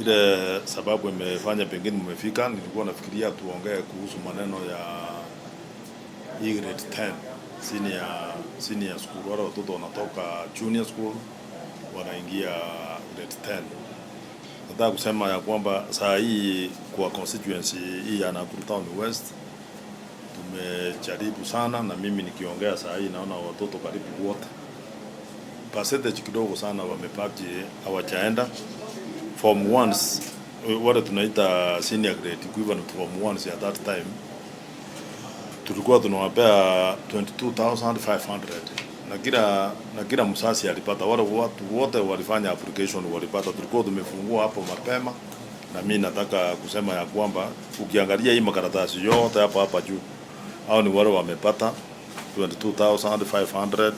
Ile sababu imefanya pengine mmefika, nilikuwa nafikiria tuongee kuhusu maneno ya grade 10 senior school. Wale watoto wanatoka junior school wanaingia grade 10. Nataka kusema ya kwamba saa hii kwa constituency hii ya Nakuru Town West tumejaribu sana, na mimi nikiongea saa hii naona watoto karibu wote, percentage kidogo sana wamepaki hawajaenda form 1s, wale tunaita senior grade equivalent form 1s. At that time tulikuwa tunawapea 22,500 na kila msasi alipata. Wale watu wote walifanya application walipata. Tulikuwa tumefungua hapo mapema, na mimi nataka kusema ya kwamba ukiangalia hii makaratasi yote hapa juu, hao ni wale wamepata 22,500,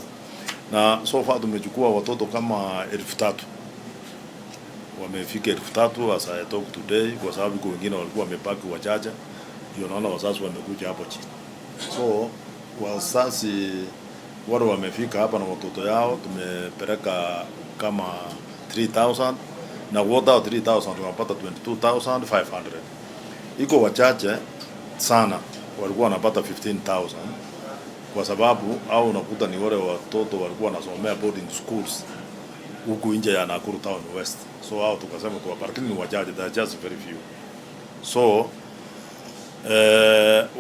na so far tumechukua watoto kama 3,000. Wamefika 3,000 as I talk today, kwa sababu kwa wengine walikuwa wamepaki wachache, ndio naona wazazi wamekuja hapo chini. So wazazi wale wamefika hapa na watoto yao tumepeleka kama 3,000, na wote 3,000 tunapata 22,500. Iko wachache sana walikuwa wanapata 15,000, kwa sababu au unakuta ni wale watoto walikuwa wanasomea boarding schools huku nje ya Nakuru Town West. So hao tukasema kwa parking ni wachache, they are just very few. So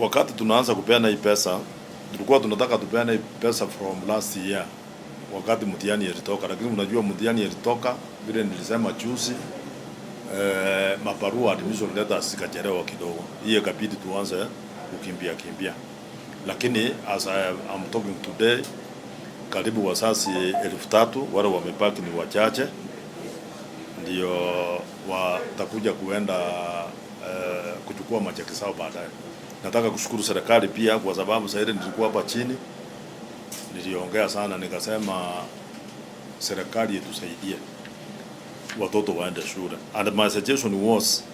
wakati tunaanza kupeana hii pesa, tulikuwa tunataka tupeane hii pesa from last year wakati mtihani ilitoka, lakini unajua mtihani ilitoka vile nilisema juzi, mabarua admission letters zikachelewa kidogo, hiyo ikabidi tuanze kukimbia. Lakini as I'm talking today, karibu wazazi 3,000 wale wamepaki ni wachache, ndio watakuja kuenda kuchukua macheki sao baadaye. Nataka kushukuru serikali pia, kwa sababu sasa nilikuwa hapa chini niliongea sana, nikasema serikali itusaidie watoto waende shule, and my suggestion was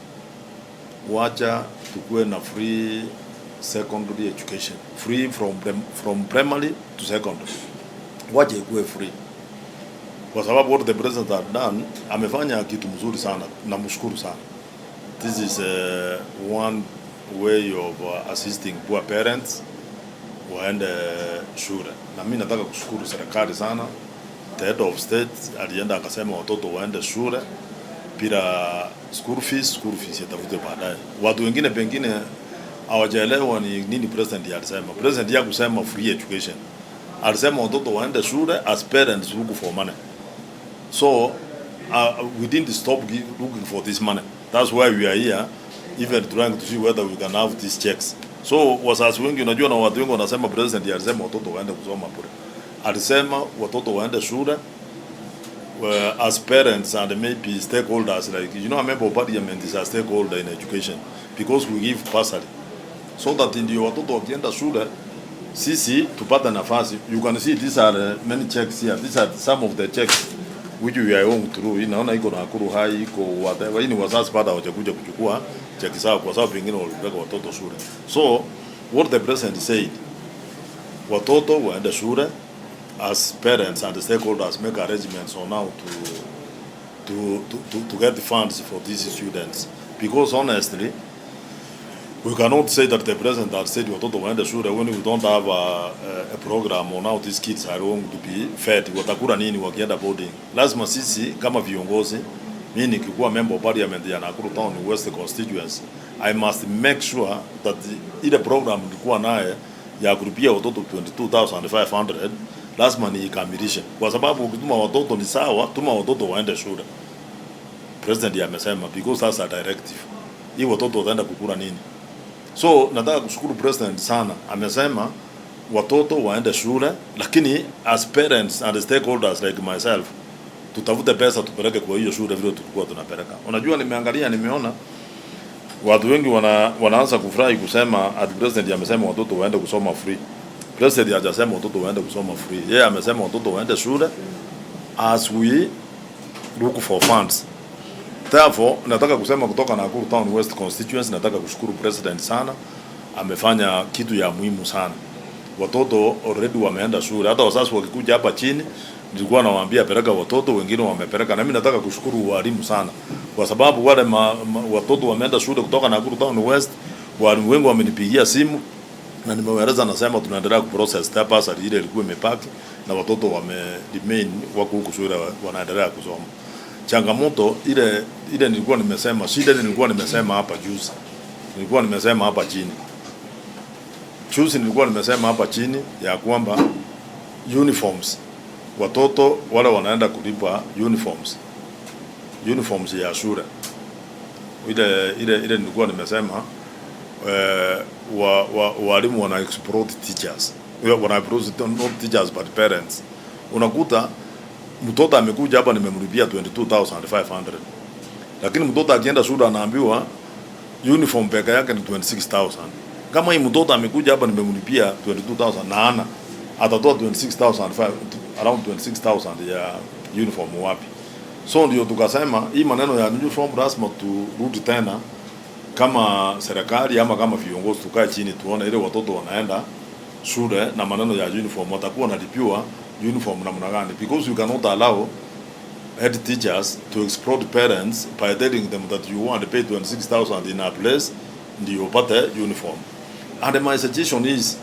wacha tukue na free secondary education, free from primary to secondary. Wacha ikuwe free, kwa sababu what the president had done, amefanya kitu mzuri sana, namshukuru sana. This is one way of assisting poor parents waende shule, na mimi nataka kushukuru serikali sana. The head of state alienda akasema watoto waende shule bila school fees yatafute baadaye. Watu wengine pengine hawajaelewa ni nini president alisema. President ya kusema free education, alisema watoto waende shule as parents look for money. So we didn't stop looking for this money. That's why we are here, even trying to see whether we can have these checks. So wazazi wengi, unajua, na watu wengi wanasema president alisema watoto waende kusoma bure. Alisema watoto waende shule as parents and maybe stakeholders, like, you know, a member of parliament is a stakeholder in education because we give bursary, so that ndio watoto wakienda shule sisi tupata nafasi. You can see these are many checks here. These are some of the checks which we are going through. Inaona iko Nakuru High, iko whatever. Hii ni wazazi baada hawajakuja kuchukua cheki zao, kwa sababu wengine walipeleka watoto shule. So what the president said, watoto waende shule as parents and the stakeholders make arrangements on how to get the funds for these students, because honestly we cannot say that the president has said watoto waende shule when we don't have a program on how these kids are going to be fed. Watakula nini wakienda boarding? Lazima sisi kama viongozi, mimi nikikuwa member of parliament ya Nakuru Town West constituency, I must make sure that ile program nilikuwa naye ya kulipia watoto 22,500 lazima niikamilishe, kwa sababu ukituma watoto ni sawa, tuma watoto waende shule. President amesema because that's a directive. Hii watoto wataenda kukula nini? So nataka kushukuru president sana, amesema watoto waende shule, lakini as parents and stakeholders like myself tutafute pesa tupeleke kwa hiyo shule vile tulikuwa tunapeleka. Unajua, nimeona watu wengi wanaanza kufurahi kusema at president amesema watoto waende kusoma free. President hajasema watoto waende kusoma free. Yeye amesema watoto waende shule as we look for funds. Therefore, nataka kusema kutoka Nakuru Town West constituency, nataka kushukuru president sana. Amefanya kitu ya muhimu sana. Watoto already wameenda shule. Hata wazazi wakikuja hapa chini, nilikuwa nawaambia peleka watoto, wengine wamepeleka. Na mimi nataka kushukuru walimu sana, kwa sababu wale watoto wameenda shule kutoka Nakuru Town West, walimu wengi wamenipigia simu na nimewaeleza, nasema tunaendelea kuprocess papers ile ilikuwa imepaki na watoto wame remain wako huko shule wanaendelea kusoma. Changamoto ile nilikuwa nimesema, shida nilikuwa nimesema hapa juzi. Nilikuwa nimesema hapa chini. Nilikuwa nimesema hapa chini ya kwamba uniforms, watoto wale wanaenda kulipa uniforms ya shule. Ile nilikuwa nimesema walimu wana exploit teachers. Wana exploit not teachers but parents. Unakuta mtoto amekuja hapa nimemlipia 22,500. Lakini mtoto akienda shule anaambiwa uniform peke yake ni 26,000. Kama hii mtoto amekuja hapa nimemlipia 22,000 na ana atatoa 26,000 around 26,000 ya uniform wapi? So ndio tukasema hii maneno ya uniform lazima turudi tena kama serikali ama kama viongozi, tukae chini tuone ile watoto wanaenda shule na maneno ya uniform watakuwa wanalipiwa uniform namna gani, because you cannot allow head teachers to exploit parents by telling them that you want to pay 26,000 in a place ndio upate uniform. And my suggestion is,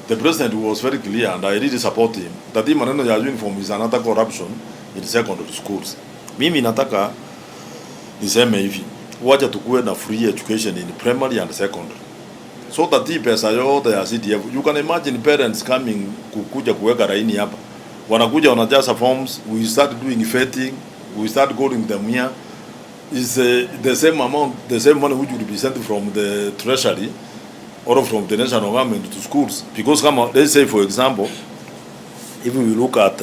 the president was very clear and I really support him that hii maneno ya uniform is another corruption in secondary schools. Mimi nataka niseme hivi, wacha tukue na free education in primary and secondary, so that hii pesa yote ya CDF, you can imagine parents coming kukuja kuweka laini hapa, wanakuja wanajaza forms, we start doing vetting, we start calling them here, is the same amount, the same money which will be sent from the treasury or from the national government to schools. Because come, let's say for example, if we look at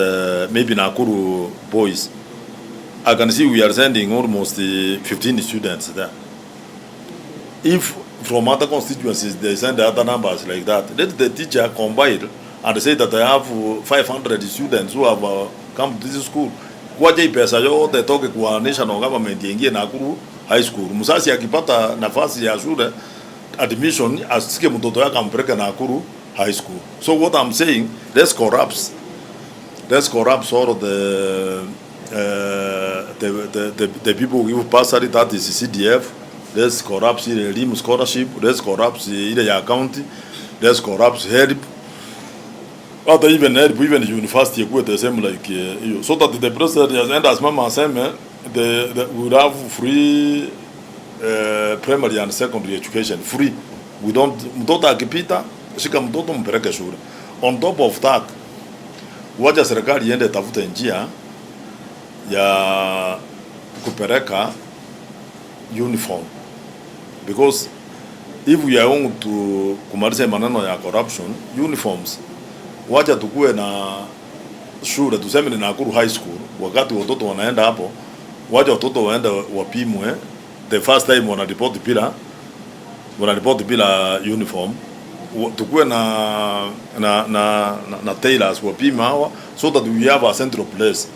maybe Nakuru boys, I can see we are sending almost 15 students there. If from other constituencies they send other numbers like that, let the teacher combine and say that I have 500 students who have come to this school. Kwa je pesa yote toke kwa national government ingie Nakuru high school. Msasi akipata nafasi ya shule admission asike mtoto yake ampeleke Nakuru high school. So what I'm saying, let's corrupt all of the people who give bursary, that is CDF. Let's corrupt the LIM scholarship. Let's corrupt the county. Let's corrupt help. Or even help, even the university equate the same like you. So that the president has ended as Mama said, we would have free primary and secondary education. Free. We don't mtoto akipita shika mtoto mpeleke shule. On top of that, wacha serikali iende tafute njia ya kupeleka uniform, because if we are going to kumaliza maneno ya corruption, uniforms, wacha tukue na shule tuseme ni Nakuru high school, wakati watoto wanaenda hapo, wacha watoto waende wapimwe the first time wanaripoti bila uniform, tukue na tailors wapima hawa, so that we have a central place.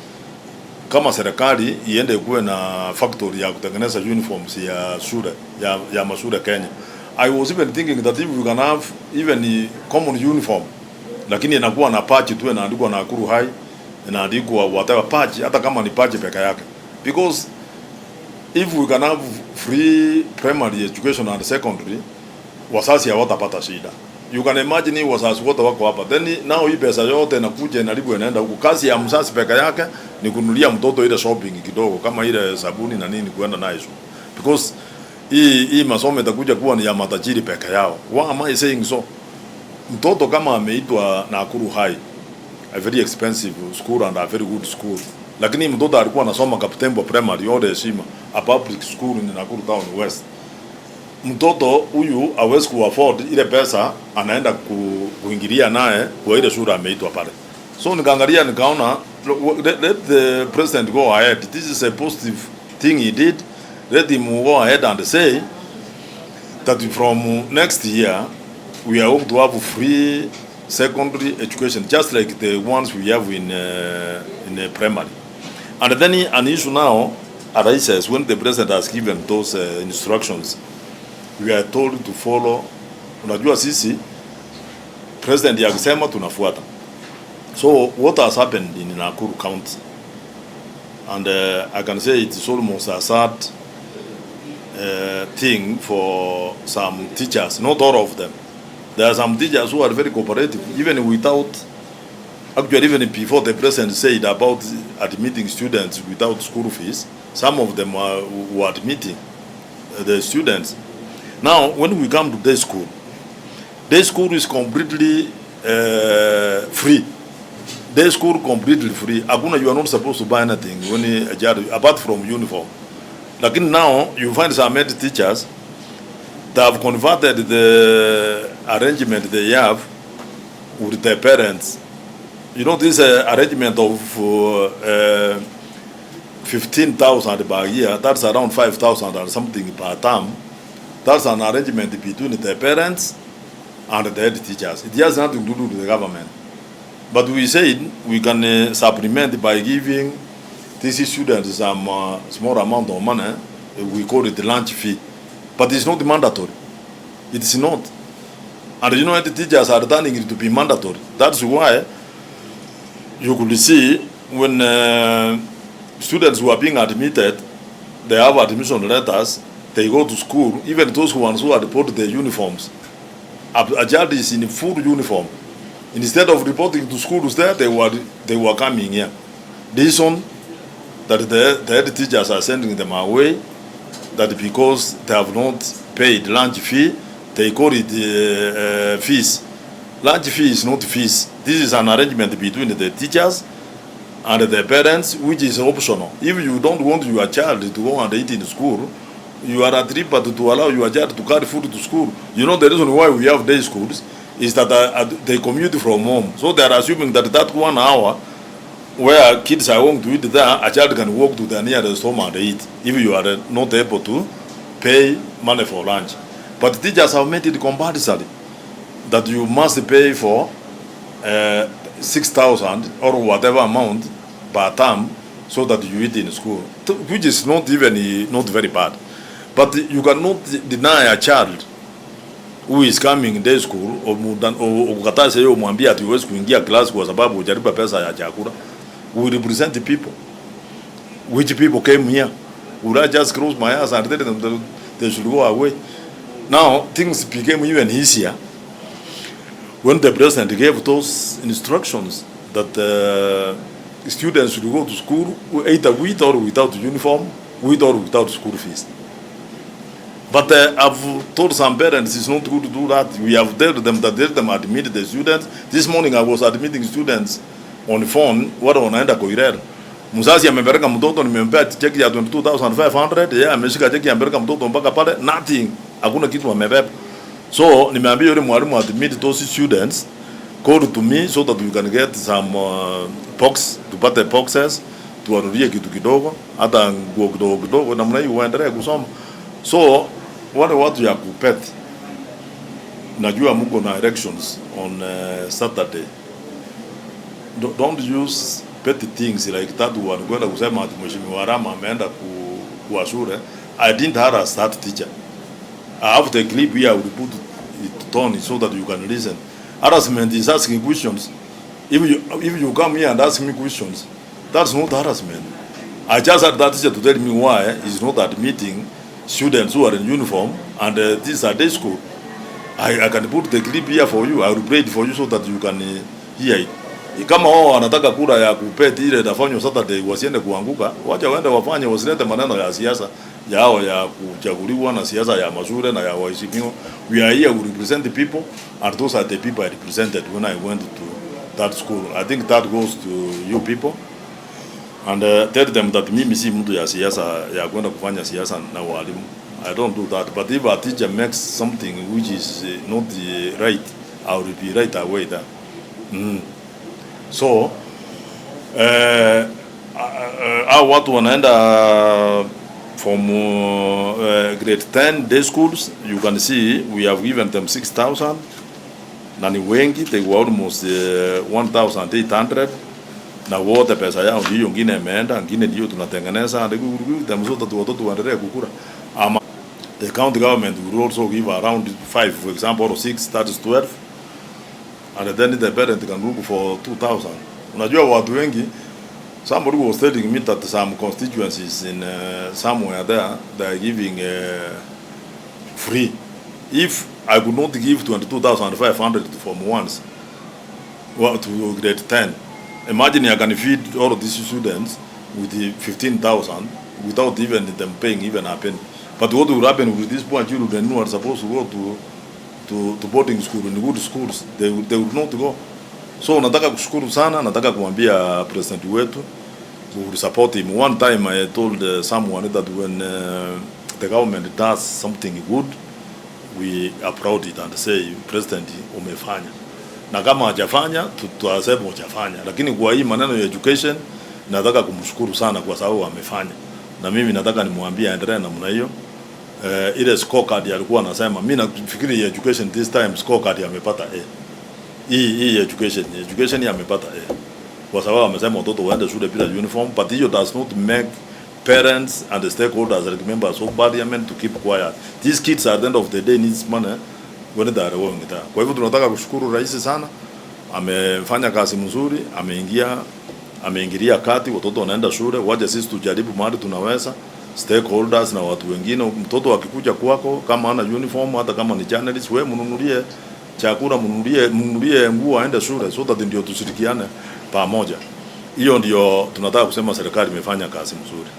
Kama serikali iende kuwe na factory ya kutengeneza uniforms ya shule ya mashule Kenya. I was even thinking that if we can have even common uniform, lakini inakuwa na patch tu inaandikwa Nakuru High, inaandikwa whatever patch, hata kama ni patch peke yake, because if we can have free primary education and secondary, wasasi hawatapata shida. You can imagine wasasi wote wako hapa, then now hii pesa yote inakuja inalibu inaenda huko. Kazi ya msasi peke yake ni kununulia mtoto ile shopping kidogo kama ile sabuni na nini kuenda nayo, because hii masomo itakuja kuwa ni ya matajiri peke yao. Why am I saying so? Mtoto kama ameitwa Nakuru High, a very expensive school and a very good school, lakini mtoto alikuwa anasoma Kaputembo Primary or heshima, a public school in Nakuru Town West, mtoto huyu hawezi kuafford ile pesa, anaenda kuingilia naye kwa ile shule ameitwa pale. So nikaangalia nikaona, let the president go ahead, this is a positive thing he did, let him go ahead and say that from next year we are going to have free secondary education just like the ones we have in primary. And then an issue now arises when the president has given those instructions, we are told to follow. Unajua sisi president yakisema tunafuata. So what has happened in Nakuru County and I can say it's almost a sad thing for some teachers, not all of them. There are some teachers who are very cooperative, even without, actually even before the president said about admitting students without school fees, some of them were admitting the students. Now, when we come to day school is completely free. Day school completely free. Aguna, you are not supposed to buy anything when you, apart from uniform. Like now, you find some head teachers that have converted the arrangement they have with their parents. You know, this arrangement of 15,000 per year, that's around 5,000 or something per term. That's an arrangement between the parents and the head teachers. It has nothing to do with the government. But we said we can supplement by giving these students some small amount of money. We call it the lunch fee. But it's not mandatory. It's not. And you know, the teachers are turning it to be mandatory. That's why you could see when students who are being admitted, they have admission letters, they go to school, even those ones who are reported their uniforms. A child is in full uniform. Instead of reporting to schools there, they were coming here. This one, that the head teachers are sending them away, that because they have not paid lunch fee, they call it fees. Lunch fee is not fees. This is an arrangement between the teachers and the parents, which is optional. If you don't want your child to go and eat in school, you are at liberty to allow your child to carry food to school. You know the reason why we have day schools is that they commute from home. So they are assuming that 1 hour where kids are going to eat there, a child can walk to the nearest home and eat, if you are not able to pay money for lunch. But teachers have made it compulsory that you must pay for 6,000 or whatever amount per term so that you eat in school, which is not very bad. But you cannot deny a child who is coming day school or ukataze yeye umwambie ati huwezi kuingia class kwa sababu hujalipa pesa ya chakula. We represent the people. Which people came here? Would I just close my eyes and tell them that they should go away? Now things became even easier when the president gave those instructions that students should go to school either with or without uniform, with or without school fees. But I've told some parents it's not good to do that. We have told them that let them admit the students. This morning I was admitting students on the phone. Watu wanaenda Koirer. Mzazi amepeleka mtoto, nimempea cheki ya 22,500. Yeye ameshika cheki amepeleka mtoto mpaka pale, nothing. Hakuna kitu amebeba. So nimeambia yule mwalimu admit those students, call to me so that we can get some box, tupate boxes, tuwanulie kitu kidogo, hata nguo kidogo kidogo, namna hiyo waendelee kusoma. So wale watu ya kupet, najua mko na elections on Saturday. Don't use petty things like that one. Kwenda kusema ati Mheshimiwa Rama ameenda kwa shule. I didn't harass that teacher. I have the clip here, I will put it on so that you can listen. Harassment is asking questions. If you come here and ask me questions, that's not harassment. I just had that teacher to tell me why he's not admitting students who are in uniform and these are day school. I can put the clip here for you. I will play it for you so that you can hear it. Kama wao wanataka kura ya kupeti ile itafanywa Saturday wasiende kuanguka, wacha waende wafanye, wasilete maneno ya siasa yao ya kuchaguliwa na siasa ya mashule na ya waheshimiwa. We are here to represent the people and those are the people I represented when I went to that school. I think that goes to you people. And tell them that mimi si mtu ya siasa ya kwenda kufanya siasa na walimu. I don't do that. But if a teacher makes something which is not right, I will be right away there. So watu wanaenda from grade 10 day schools, you can see we have given them 6,000. Na ni wengi, they were almost 1,800. Na wote pesa yao ndio nyingine imeenda, nyingine ndio tunatengeneza ndio mzoto watoto waendelee kukura. The county government will also give around 5, for example, or 6, that is 12. And then the parent can look for 2,000. Unajua watu wengi Somebody was telling me that some constituencies in somewhere there, they are giving free. If I could not give 22,500 from once, well, to grade 10, imagine I can feed all of these students with the 15,000 without even them paying even a penny. But what will happen with these poor children who are supposed to go to boarding school in good schools? They would not go. So nataka kushukuru sana, nataka kumwambia president wetu, we will support him. One time I told someone that when the government does something good, we applaud it and say president umefanya. Na kama hajafanya tutasema hujafanya. Lakini kwa hii maneno ya education nataka kumshukuru sana kwa sababu amefanya. Na mimi nataka nimwambie aendelee namna hiyo. Ile scorecard alikuwa anasema, mimi nafikiri education this time scorecard amepata A. Hii education amepata A. Kwa sababu amesema watoto waende shule bila uniform, but hiyo does not make parents and the stakeholders and members of parliament to keep quiet. These kids at the end of the day needs money when they are going there. Kwa hivyo tunataka kushukuru rais sana, amefanya kazi mzuri, ameingilia kati, watoto wanaenda shule. Waje sisi tujaribu mahali tunaweza, stakeholders na watu wengine. Mtoto akikuja kwako kama ana uniform, hata kama ni journalist, wewe mnunulie chakula, mnunulie nguo aende shule, so that ndio tushirikiane pamoja. Hiyo ndio tunataka kusema serikali imefanya kazi mzuri.